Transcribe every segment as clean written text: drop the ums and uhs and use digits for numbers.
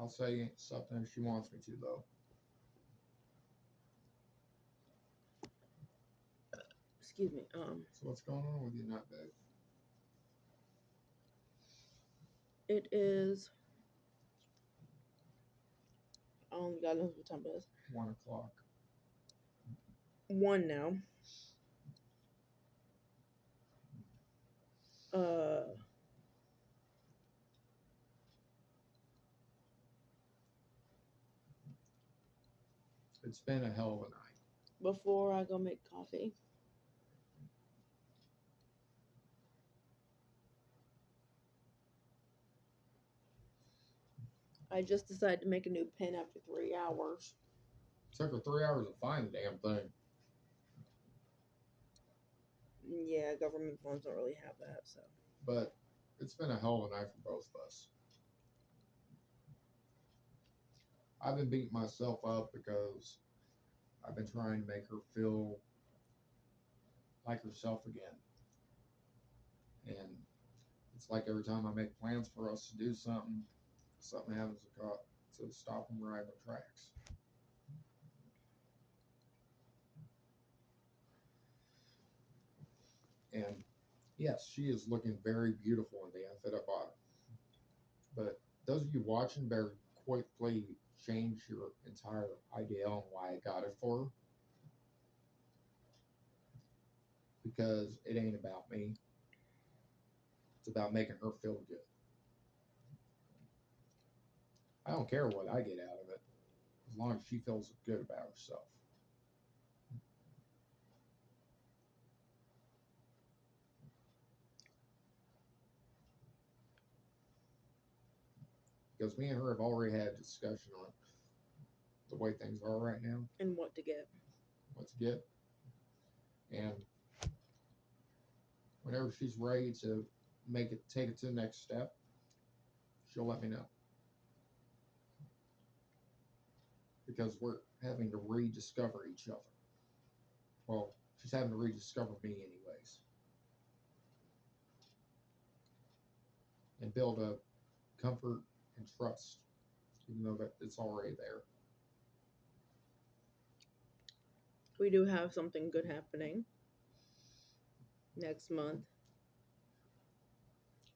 I'll say something if she wants me to, though. Excuse me. So what's going on with you, Nutbag? It is. God knows what time it is. 1 o'clock. 1 now. Uh, It's been a hell of a night. Before I go make coffee, I just decided to make a new pen after 3 hours. It took her 3 hours to find the damn thing. Yeah, government phones don't really have that, so. But it's been a hell of a night for both of us. I've been beating myself up because I've been trying to make her feel like herself again. And it's like every time I make plans for us to do something, something happens to stop them right in the tracks. And yes, she is looking very beautiful in the outfit I bought her. But those of you watching better quickly change your entire idea on why I got it for her. Because it ain't about me. It's about making her feel good. I don't care what I get out of it, as long as she feels good about herself. Because me and her have already had a discussion on the way things are right now, And what to get. what to get. And whenever she's ready to take it to the next step, she'll let me know. Because we're having to rediscover each other. Well, she's having to rediscover me, anyways. And build a comfort and trust, even though that it's already there. We do have something good happening next month.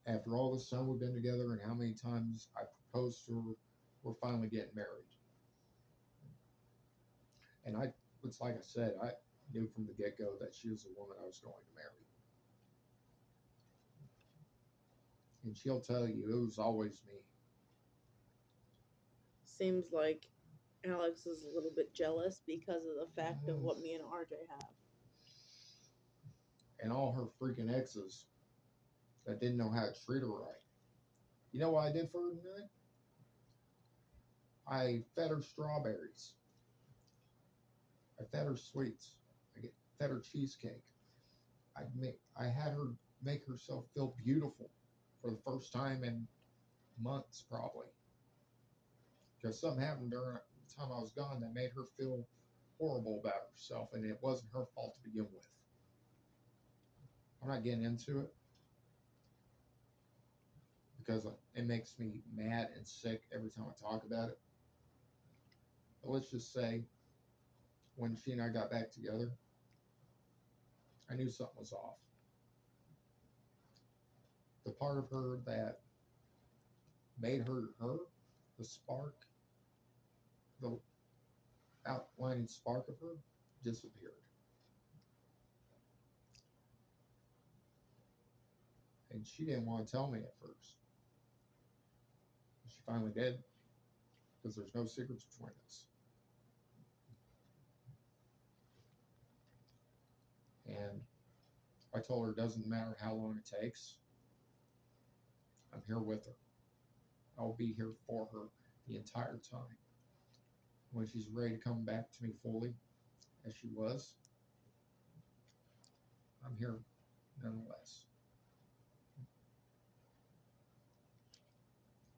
After all this time we've been together and how many times I proposed to her, we're finally getting married. And it's like I said, I knew from the get-go that she was the woman I was going to marry. And she'll tell you it was always me. Seems like Alex is a little bit jealous because of the fact of what me and RJ have. And all her freaking exes that didn't know how to treat her right. You know what I did for her tonight? I fed her strawberries. I fed her sweets. Fed her cheesecake. I had her make herself feel beautiful for the first time in months, probably. Because something happened during the time I was gone that made her feel horrible about herself, and it wasn't her fault to begin with. I'm not getting into it because it makes me mad and sick every time I talk about it. But let's just say, when she and I got back together, I knew something was off. The part of her that made her her, the spark, the outlining spark of her, disappeared. And she didn't want to tell me at first. She finally did, because there's no secrets between us. And I told her it doesn't matter how long it takes. I'm here with her. I'll be here for her the entire time. When she's ready to come back to me fully, as she was, I'm here nonetheless.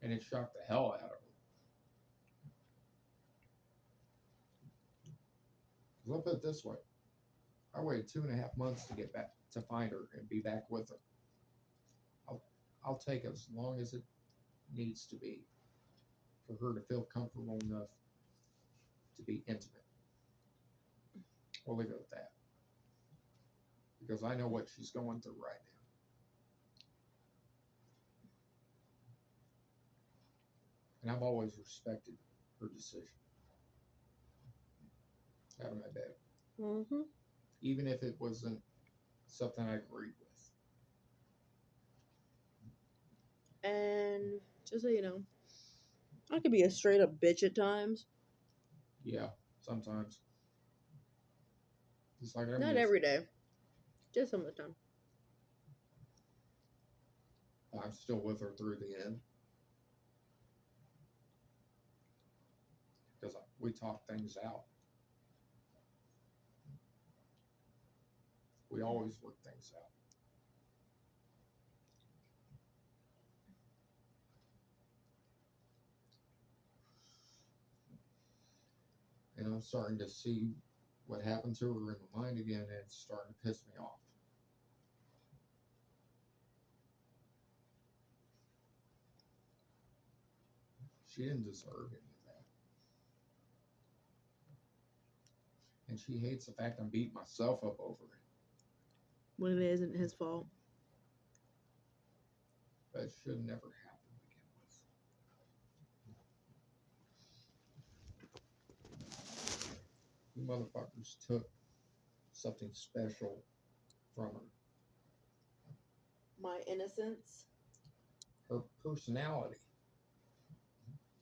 And it shocked the hell out of her. Because I'll put it this way. I waited 2.5 months to get back, to find her and be back with her. I'll take as long as it needs to be. for her to feel comfortable enough to be intimate. We'll leave it at that. Because I know what she's going through right now. And I've always respected her decision. Out of my bed. Mm-hmm. Even if it wasn't something I agreed with. And just so you know, I could be a straight up bitch at times. Yeah, sometimes. It's like Not every day. Just some of the time. I'm still with her through the end. Because we talk things out. We always work things out. And I'm starting to see what happened to her in my mind again, and it's starting to piss me off. She didn't deserve any of that. And she hates the fact I'm beating myself up over it. When it isn't his fault. That should never happen to begin with. You motherfuckers took something special from her. My innocence. Her personality.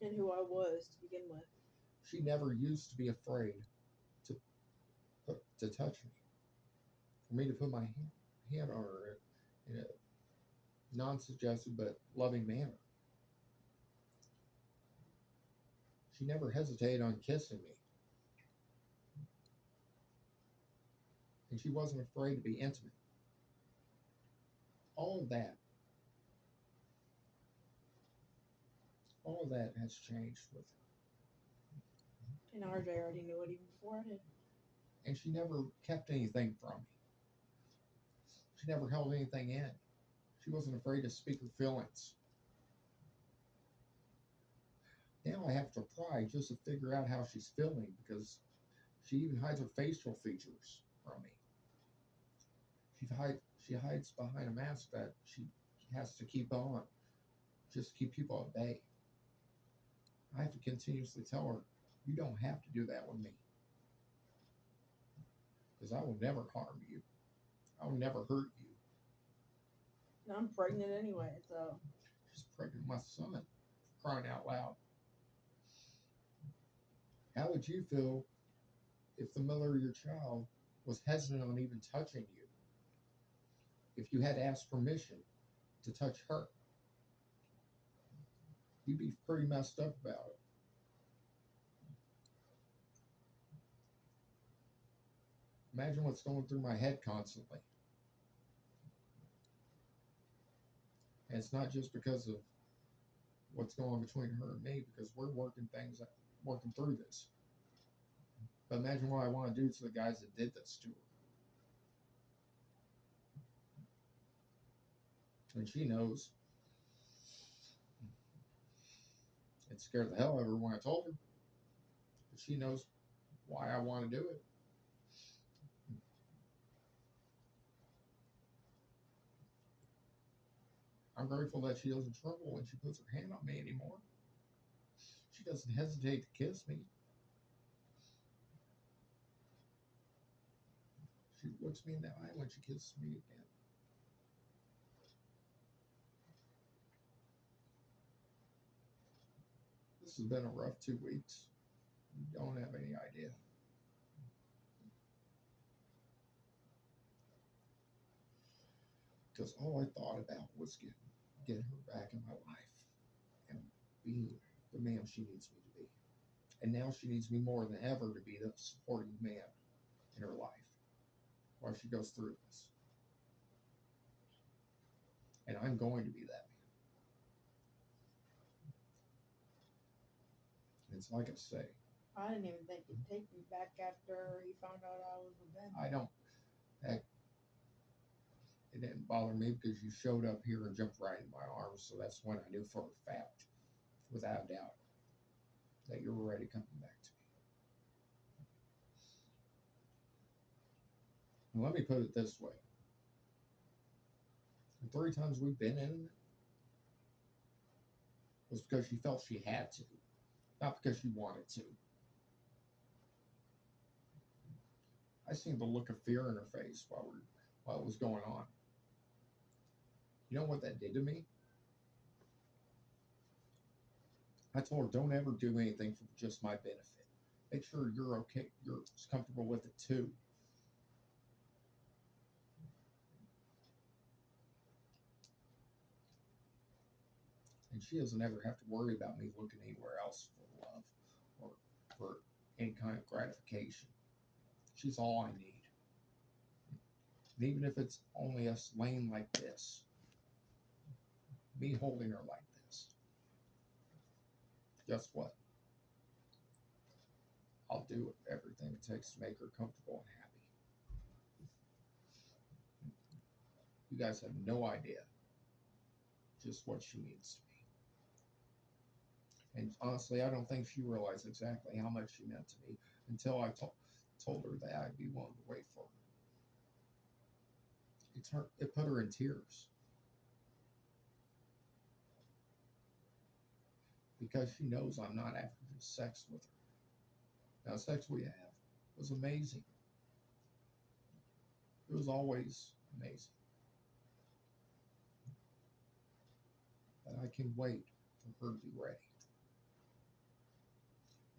And who I was to begin with. She never used to be afraid to touch me. For me to put my hand on her in a non-suggestive but loving manner. She never hesitated on kissing me. And she wasn't afraid to be intimate. All of that has changed with her. And RJ already knew it even before I did. And she never kept anything from me. She never held anything in. She wasn't afraid to speak her feelings. Now I have to pry just to figure out how she's feeling because she even hides her facial features from me. She hides behind a mask that she has to keep on just to keep people at bay. I have to continuously tell her, you don't have to do that with me. Because I will never harm you. I will never hurt you. And I'm pregnant anyway, so. She's pregnant with my son, crying out loud. How would you feel if the mother of your child was hesitant on even touching you? If you had to ask permission to touch her? You'd be pretty messed up about it. Imagine what's going through my head constantly. And it's not just because of what's going on between her and me, because we're working through this. But imagine what I want to do to the guys that did this to her. And she knows. It scared the hell out of her when I told her. But she knows why I want to do it. I'm grateful that she doesn't tremble when she puts her hand on me anymore. She doesn't hesitate to kiss me. She looks me in the eye when she kisses me again. This has been a rough 2 weeks. You don't have any idea. Because all I thought about was getting her back in my life and being the man she needs me to be. And now she needs me more than ever to be the supporting man in her life while she goes through this. And I'm going to be that man. It's like I say. I didn't even think he'd take me back after he found out I was with Ben. I don't. Heck, it didn't bother me because you showed up here and jumped right in my arms. So that's when I knew for a fact, without a doubt, that you're already coming back to me. And let me put it this way. The 3 times we've been in it was because she felt she had to, not because she wanted to. I seen the look of fear in her face while it was going on. You know what that did to me? I told her, don't ever do anything for just my benefit. Make sure you're okay, you're comfortable with it too. And she doesn't ever have to worry about me looking anywhere else for love or for any kind of gratification. She's all I need. And even if it's only us laying like this, me holding her like this, guess what? I'll do everything it takes to make her comfortable and happy. You guys have no idea just what she means to me. And honestly, I don't think she realized exactly how much she meant to me until I told her that I'd be willing to wait for her. It put her in tears. Because she knows I'm not after just sex with her. Now, sex we have was amazing. It was always amazing. But I can wait for her to be ready.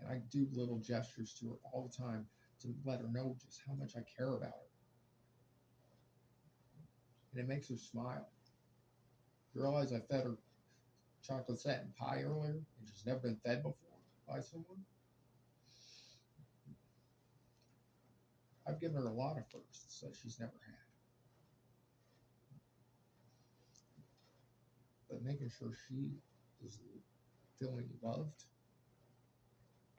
And I do little gestures to her all the time to let her know just how much I care about her. And it makes her smile. You realize I fed her chocolate satin pie earlier and she's never been fed before by someone? I've given her a lot of firsts that she's never had. But making sure she is feeling loved.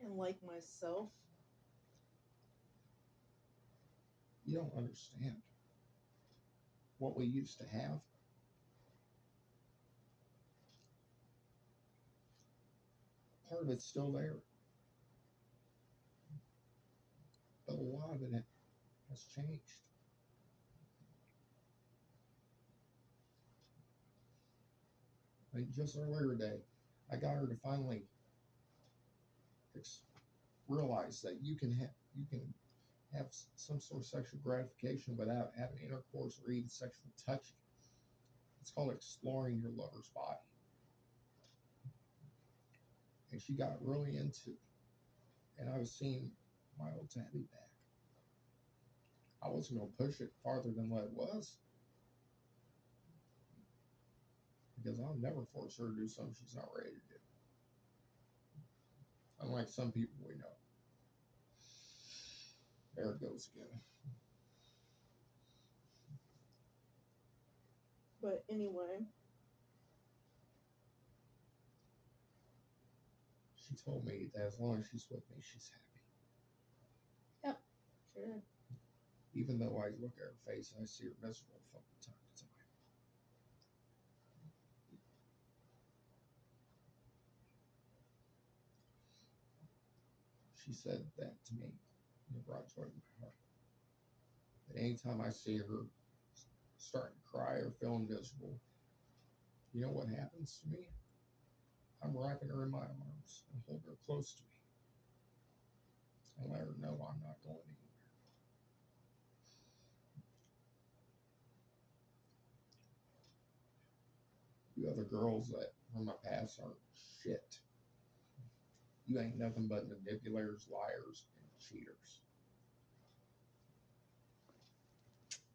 And like myself. You don't understand what we used to have. Part of it's still there. But a lot of it has changed. I mean, just earlier today, I got her to finally realize that you can have some sort of sexual gratification without having intercourse or even sexual touching. It's called exploring your lover's body. And she got really into it. And I was seeing my old tabby back. I wasn't going to push it farther than what it was. Because I'll never force her to do something she's not ready to do. Unlike some people we know. There it goes again. But anyway. She told me that as long as she's with me, she's happy. Yep, sure. Even though I look at her face and I see her miserable from time to time. She said that to me, and it brought joy to my heart. That anytime I see her starting to cry or feeling miserable, you know what happens to me? I'm wrapping her in my arms and holding her close to me and let her know I'm not going anywhere. You other girls that from my past aren't shit. You ain't nothing but manipulators, liars, and cheaters.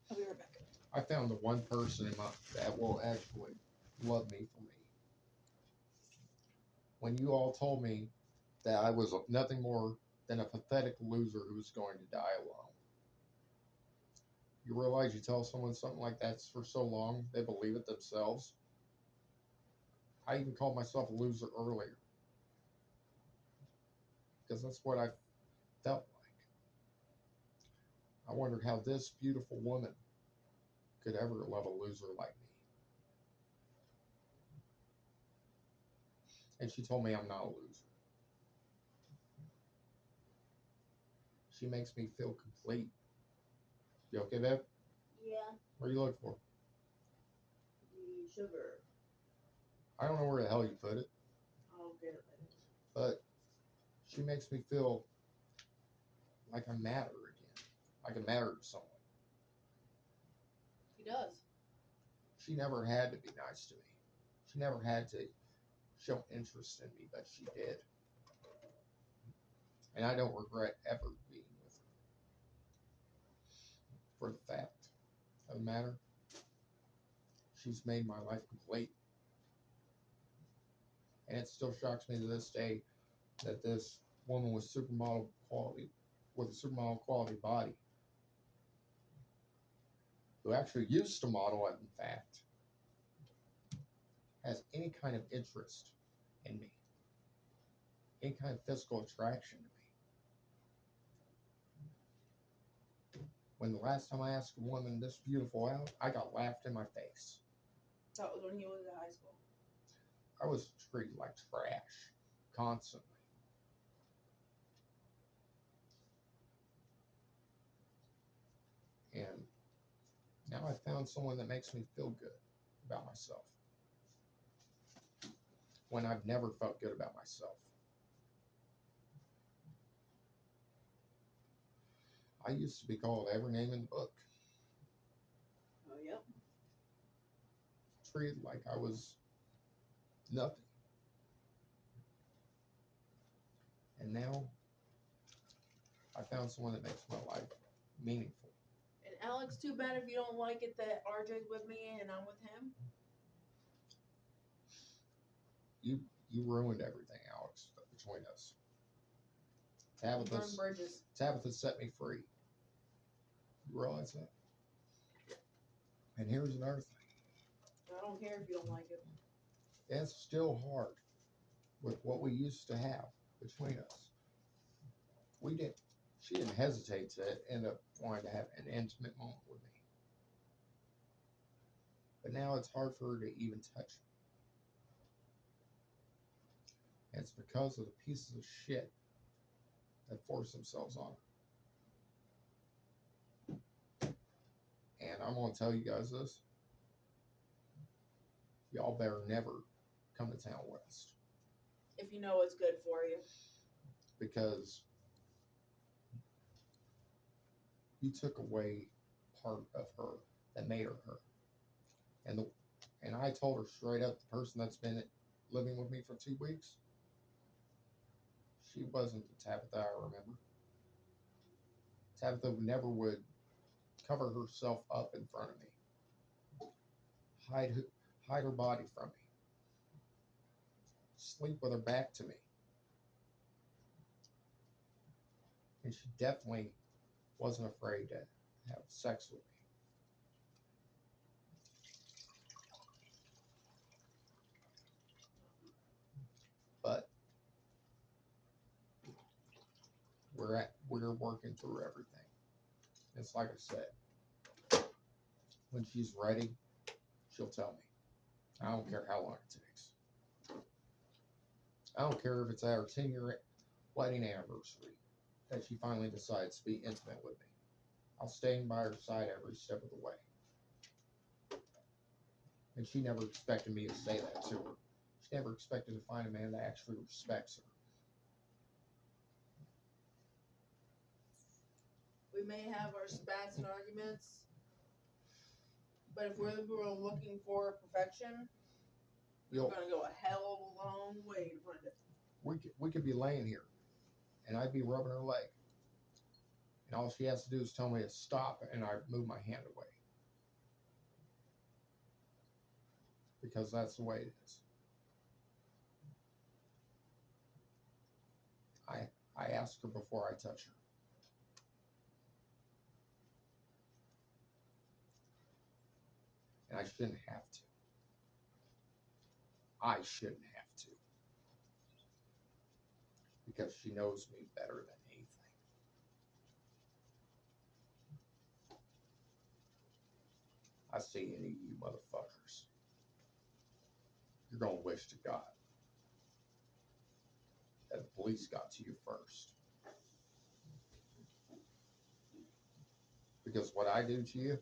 I'll be right back. I found the one person that will actually love me for me. When you all told me that I was nothing more than a pathetic loser who was going to die alone. You realize you tell someone something like that for so long, they believe it themselves. I even called myself a loser earlier. Because that's what I felt like. I wondered how this beautiful woman could ever love a loser like me. And she told me I'm not a loser. She makes me feel complete. You okay, babe? Yeah. What are you looking for? The sugar. I don't know where the hell you put it, I'll get it later. but she makes me feel like I matter again. Like I matter to someone. He does. She never had to be nice to me. She never had to show interest in me, but she did. And I don't regret ever being with her. For the fact of the matter, she's made my life complete. And it still shocks me to this day that this woman with a supermodel quality body, who actually used to model it, in fact, has any kind of interest in me, any kind of physical attraction to me. When the last time I asked a woman this beautiful out, I got laughed in my face. That was when he was in high school. I was treated like trash constantly. And now I found someone that makes me feel good about myself when I've never felt good about myself. I used to be called every name in the book, Oh, yep. treated like I was nothing. And now I found someone that makes my life meaningful. And Alex, too bad if you don't like it that RJ's with me and I'm with him. You ruined everything, Alex, between us. Burn bridges. Tabitha set me free. You realize that? And here's another thing. I don't care if you don't like it. It's still hard with what we used to have between us. She didn't hesitate to end up wanting to have an intimate moment with me. But now it's hard for her to even touch me. And it's because of the pieces of shit that force themselves on her. And I'm going to tell you guys this. Y'all better never come to Town West. If you know it's good for you. Because you took away part of her that made her her. And I told her straight up, the person that's been living with me for 2 weeks, she wasn't the Tabitha I remember. Tabitha never would cover herself up in front of me, hide her body from me, sleep with her back to me. And she definitely wasn't afraid to have sex with me. But we're working through everything. It's like I said, when she's ready, she'll tell me. I don't care how long it takes. I don't care if it's at our 10-year wedding anniversary that she finally decides to be intimate with me. I'll stand by her side every step of the way. And she never expected me to say that to her. She never expected to find a man that actually respects her. We may have our spats and arguments, but if we're looking for perfection, we're going to go a hell of a long way to find it. We could be laying here, and I'd be rubbing her leg. And all she has to do is tell me to stop, and I move my hand away. Because that's the way it is. I ask her before I touch her. And I shouldn't have to. I shouldn't have to. Because she knows me better than anything. I see any of you motherfuckers, you're going to wish to God that the police got to you first. Because what I do to you,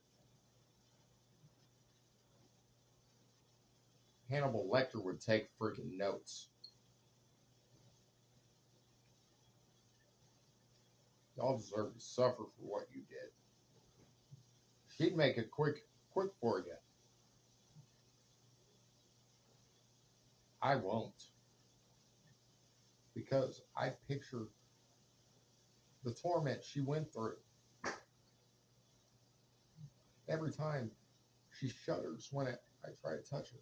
Hannibal Lecter would take freaking notes. Y'all deserve to suffer for what you did. She'd make it quick for you. I won't. Because I picture the torment she went through. Every time she shudders when I try to touch her.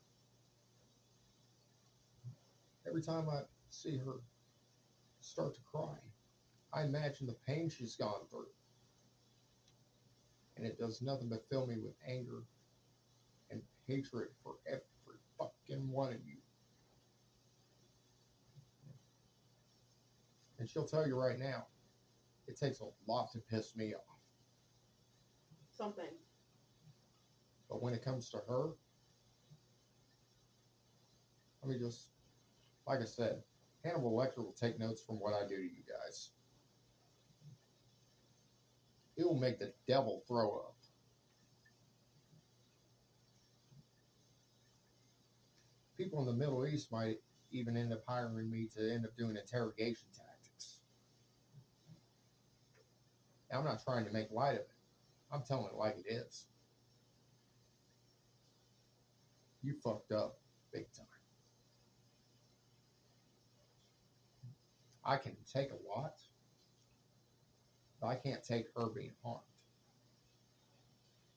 Every time I see her start to cry, I imagine the pain she's gone through. And it does nothing but fill me with anger and hatred for every fucking one of you. And she'll tell you right now, it takes a lot to piss me off. Something. But when it comes to her, let me just, like I said, Hannibal Lecter will take notes from what I do to you guys. It will make the devil throw up. People in the Middle East might even end up hiring me to end up doing interrogation tactics. Now, I'm not trying to make light of it. I'm telling it like it is. You fucked up big time. I can take a lot, but I can't take her being harmed.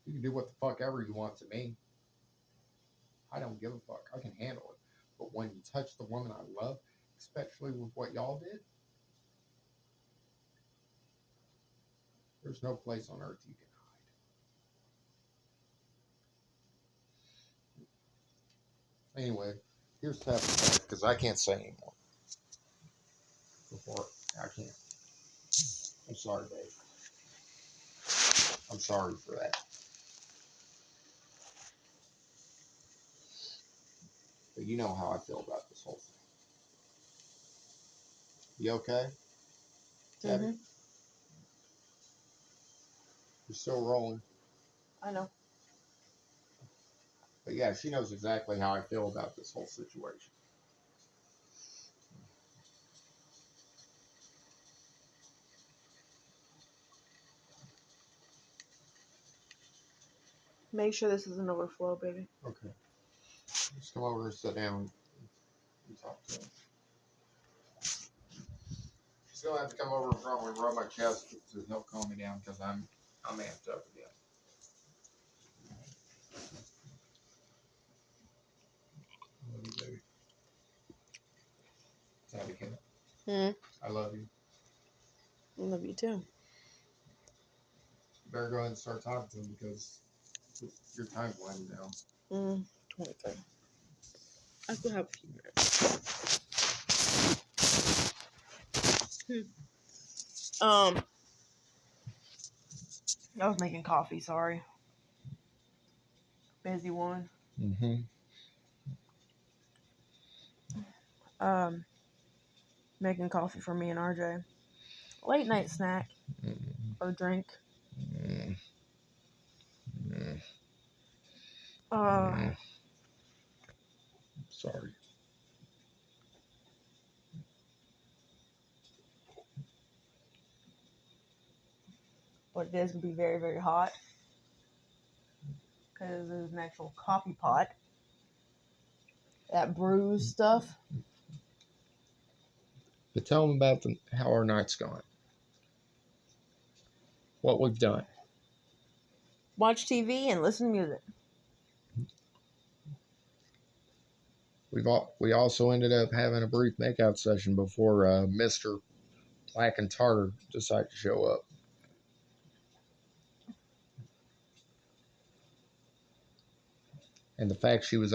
You can do what the fuck ever you want to me. I don't give a fuck. I can handle it. But when you touch the woman I love, especially with what y'all did, there's no place on earth you can hide. Anyway, here's Tevin, because I can't say anymore. Before I can't. I'm sorry, Dave. I'm sorry for that. But you know how I feel about this whole thing. You okay? Tabby? Mm-hmm. You're still rolling. I know. But yeah, she knows exactly how I feel about this whole situation. Make sure this is an overflow, baby. Okay. Just come over and sit down and talk to him. She's gonna have to come over and probably rub my chest to help calm me down because I'm amped up again. I love you, baby. Tabby, can I love you. I love you too. You better go ahead and start talking to him because your time's winding down. 23. I still have a few minutes. I was making coffee, sorry. Busy one. Making coffee for me and RJ. Late night snack or drink. Sorry. But it is gonna be very, very hot because there's an actual coffee pot that brews stuff. But tell them about how our night's gone. What we've done. Watch TV and listen to music. We also ended up having a brief makeout session before Mr. Black and Tartar decided to show up. And the fact she was